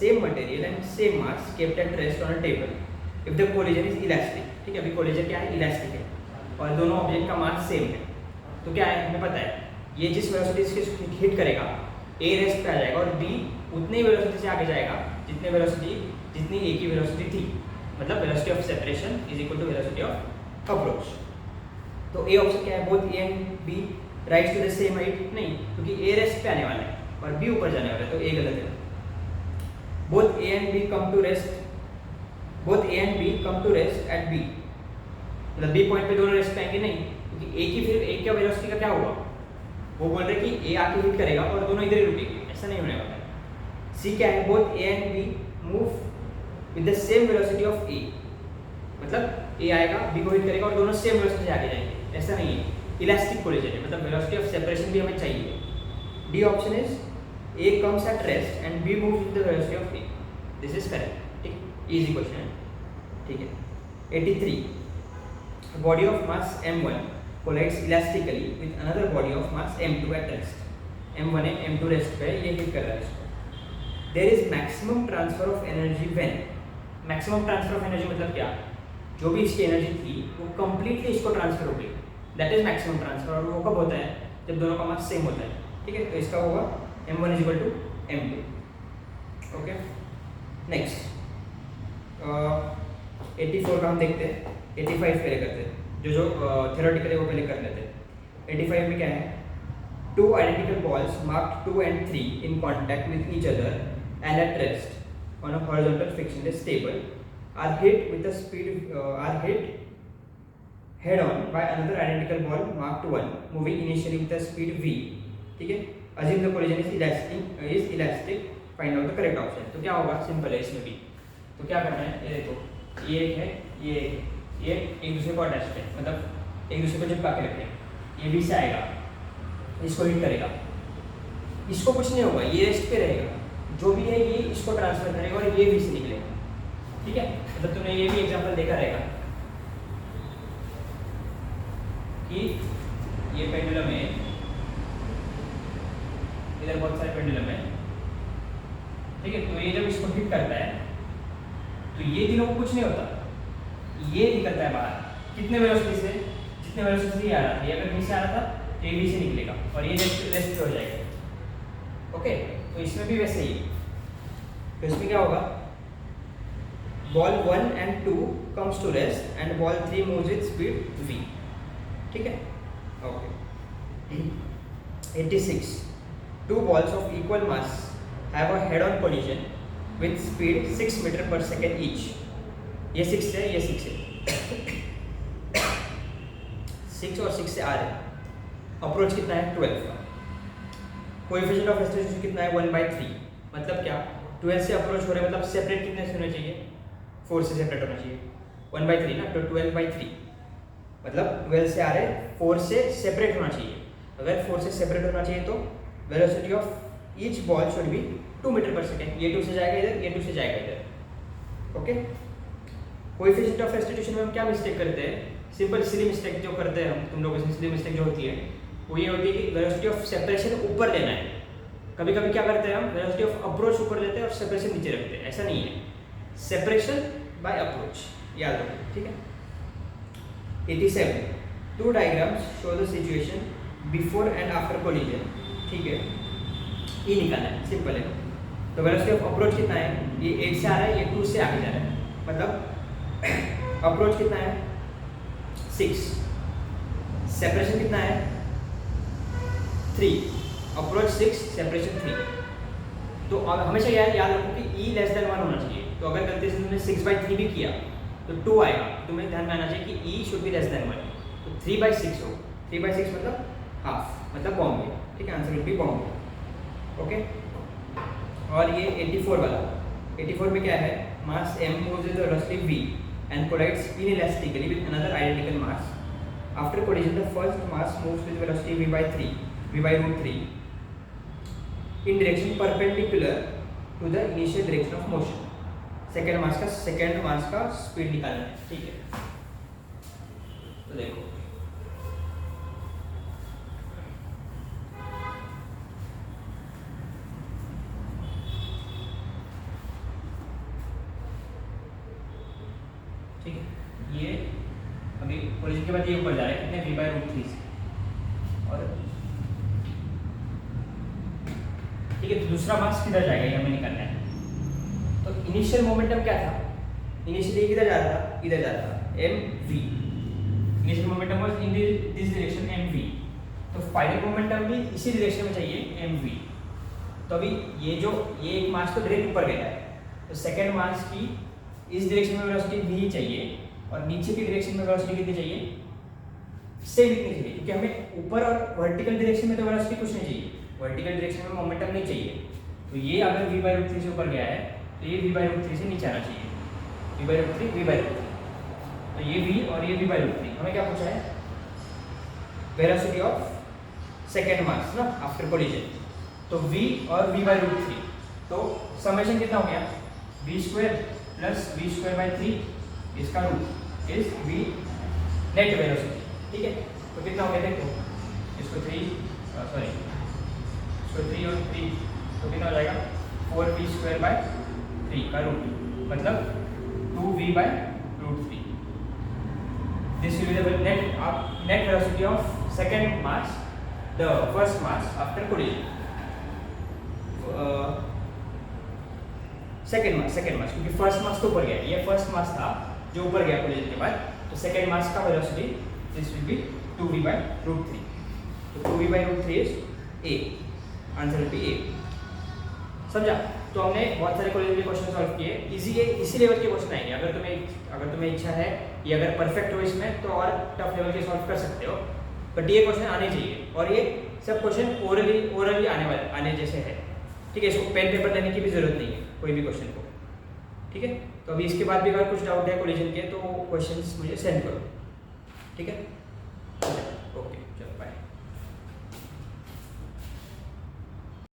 same material and same mass kept at rest on a table if the collision is elastic. ठीक है, अभी collision क्या है, elastic है और दोनों ऑब्जेक्ट का मास सेम है, तो क्या है हमें पता है ये जिस वेलोसिटी से हिट करेगा ए रेस्ट पे आ जाएगा और बी उतनी ही वेलोसिटी से आगे जाएगा जितनी ए की वेलोसिटी थी, मतलब velocity of separation is equal to velocity of approach. तो ए ऑप्शन क्या है, both A and B rise to the same height, नहीं, क्योंकि ए रेस्ट पे आने वाला है और बी ऊपर जाने वाला है, तो ए गलत है। Both A and B come to rest at B, मतलब बी पॉइंट पे दोनों रेस्ट पे आएंगे नहीं, क्योंकि ए का वेलोसिटी का क्या होगा, वो बोल रहे कि ए आके हिट करेगा और दोनों इधर ही रुकेंगे, ऐसा नहीं होने वाला है। सी क्या है, both A and B move with the same velocity of A, मतलब ए आएगा बी को हिट करेगा और दोनों सेम वेलोसिटी से आगे जाएंगे, ऐसा नहीं है, इलास्टिक कोलिजन है, मतलब वेलोसिटी ऑफ सेपरेशन भी हमें चाहिए। D option is A comes at rest and B moves with the velocity of A, this is correct. ठीक, इजी क्वेश्चन है, ठीक है। 83, body of mass m1 collides elastically with another body of mass m2 at rest. m1 है, m2 rest पे ये hit कर रहा है इसको। There is maximum transfer of energy when, maximum transfer of energy मतलब क्या, जो भी इसकी एनर्जी थी वो completely इसको ट्रांसफर हो गई, that is maximum transfer, और वो कब होता है, जब दोनों का मास सेम होता है। ठीक है, तो इसका होगा m1 is equal to m2। Okay, next 84 का हम देखते हैं, 85 पहले करते हैं, जो थ्योरेटिकल है वो पहले कर लेते हैं। 85 में क्या है, two identical balls marked 2 and 3 in contact with each other and at rest on a horizontal friction is stable are hit with the speed are hit head on by another identical ball marked 1 moving initially with the speed v। ठीक है, assume the collision is elastic, find out the correct option. तो क्या होगा, simple है इसमें भी, तो क्या करना है, ये देखो, ये एक है, ये एक दूसरे को अटैच है, मतलब एक दूसरे को चिपका के रखें, ये भी से आएगा, इसको हिट करेगा, इसको कुछ नहीं होगा, ये रेस्ट पे रहेगा, जो भी है ये इसको ट्रांसफर करेगा और ये भी से निकलेगा। ठीक है, मतलब तुमने ये भी एग्जांपल देखा रहेगा कि ये पेंडुलम है, इधर बहुत सारे पेंडुलम है, ठीक है, तो ये जब इसको हिट करता है तो ये तीनों को कुछ नहीं होता, ये निकलता है बाहर, कितने वेलोसिटी से, जितने वेलोसिटी से ये आ रहा था, ये अगर बी से आ रहा था तो ये बी से निकलेगा और ये रेस्ट पे हो जाएगा। ओके, तो इसमें भी वैसे ही, तो इसमें क्या होगा, ball 1 and 2 comes to rest and ball 3 moves with speed v। ठीक है, okay. 86, two balls of equal mass have a head on collision with speed 6 metre per second each. ये 6 है, ये 6 है, 6 और 6 से आ रहे हैं। अप्रोच कितना है, 12 का। कोएफिशिएंट ऑफ एक्सीलरेशन कितना है, 1/3, मतलब क्या, 12 से अप्रोच हो रहे हैं, मतलब सेपरेट कितने से होना चाहिए, 4 से सेपरेट होना चाहिए, 1/3 ना, तो 12/3, मतलब 12 से आ रहे हैं, 4 से सेपरेट होना चाहिए। अगर 4 से सेपरेट होना चाहिए तो velocity of each ball should be 2 metre per second, ये 2 से जाएगा इधर, ये 2 से जाएगा इधर। ओके, कोएफिशिएंट ऑफ सब्स्टिट्यूशन में हम क्या मिस्टेक करते हैं, सिंपल सिली मिस्टेक जो करते हैं हम, तुम लोगों से सिली मिस्टेक जो होती है वो ये होती है कि वेलोसिटी ऑफ सेपरेशन ऊपर लेना है। कभी कभी क्या करते हैं हम, वेलोसिटी ऑफ अप्रोच ऊपर लेते हैं और सेपरेशन नीचे रखते हैं, ऐसा नहीं है, सेपरेशन बाय अप्रोच, याद रखो। ठीक है, 87, two diagrams show the situation before and after collision. ठीक है, ये निकालना है, सिंपल है। तो वेलोसिटी ऑफ अप्रोच कितना है, ये 8 से आ रहा है, ये 2 से आगे जा रहा है, मतलब अप्रोच कितना है, 6, सेपरेशन कितना है, 3, अप्रोच 6, सेपरेशन 3। तो हमेशा याद रखो कि e लेस देन 1 होना चाहिए, तो अगर गलती से तुमने 6/3 भी किया तो 2 आएगा, तुम्हें ध्यान में आना चाहिए कि e should be less than 1, तो 3/6 हो, 3/6 मतलब हाफ, मतलब बॉम्बे। ठीक है, answer will B Bombay. Okay, और ये 84 वाला, 84 में क्या है, मास m moves with velocity v and collides inelastically with another identical mass. After collision, the first mass moves with velocity v by root 3 in direction perpendicular to the initial direction of motion. Second mass का speed निकालना है। ठीक है, तो देखो ठीक है। ये अभी कोलिजन के बाद ये ऊपर जा रहा है कितने v/√3 से, और ठीक है। तो दूसरा मास किधर जाएगा ये हमें निकालना है। तो इनिशियल मोमेंटम क्या था, इनिशियली किधर जा रहा था, इधर जा रहा था mv, initial momentum was in this direction mv, तो फाइनल मोमेंटम भी इसी डायरेक्शन में चाहिए mv। तो अभी ये एक मास तो डायरेक्ट ऊपर गया है, तो सेकंड मास की इस डायरेक्शन में वेलोसिटी v चाहिए और नीचे की डायरेक्शन में वेलोसिटी कितनी चाहिए, सेम इतनी चाहिए, क्योंकि हमें ऊपर और वर्टिकल डायरेक्शन में तो वेलोसिटी कुछ नहीं चाहिए, वर्टिकल डायरेक्शन में मोमेंटम नहीं चाहिए। तो ये अगर v/√3 से ऊपर गया है तो ये v/√3 से नीचे आना चाहिए, v/√3 तो ये v और ये v/√3। हमें क्या पूछा है, वेलोसिटी ऑफ सेकंड मास ना आफ्टर कोलिजन, तो v और v/√3, तो समेशन कितना हो गया, v² + v²/3 इसका root is v net velocity, ठीक है। तो कितना हो गया देखो, इसको 3 और 3 तो कितना हो जाएगा 4v²/3 का रूट, मतलब 2v/√3। This will be the net velocity of second mass, the first mass after collision. Second mass क्योंकि फर्स्ट मास तो ऊपर गया, ये फर्स्ट मास था जो ऊपर गया कोलिजन के बाद, तो सेकंड मास का velocity this will B 2v/√3। तो 2v/√3 is a, answer will be a। समझा। तो हमने बहुत सारे कोलिजन के क्वेश्चन सॉल्व किए, इसी लेवल के क्वेश्चन आएंगे। अगर तुम्हें इच्छा है ये अगर परफेक्ट हो इसमें तो और टफ लेवल के सॉल्व कर सकते हो, बट ये क्वेश्चन आने चाहिए, और ये सब क्वेश्चन ओरली आने जैसे है, ठीक है। इसको पेन पेपर लेने की भी जरूरत नहीं है कोई भी क्वेश्चन को, ठीक है। तो अभी इसके बाद भी अगर कुछ डाउट है कोलिजन के तो क्वेश्चंस मुझे सेंड करो, ठीक है।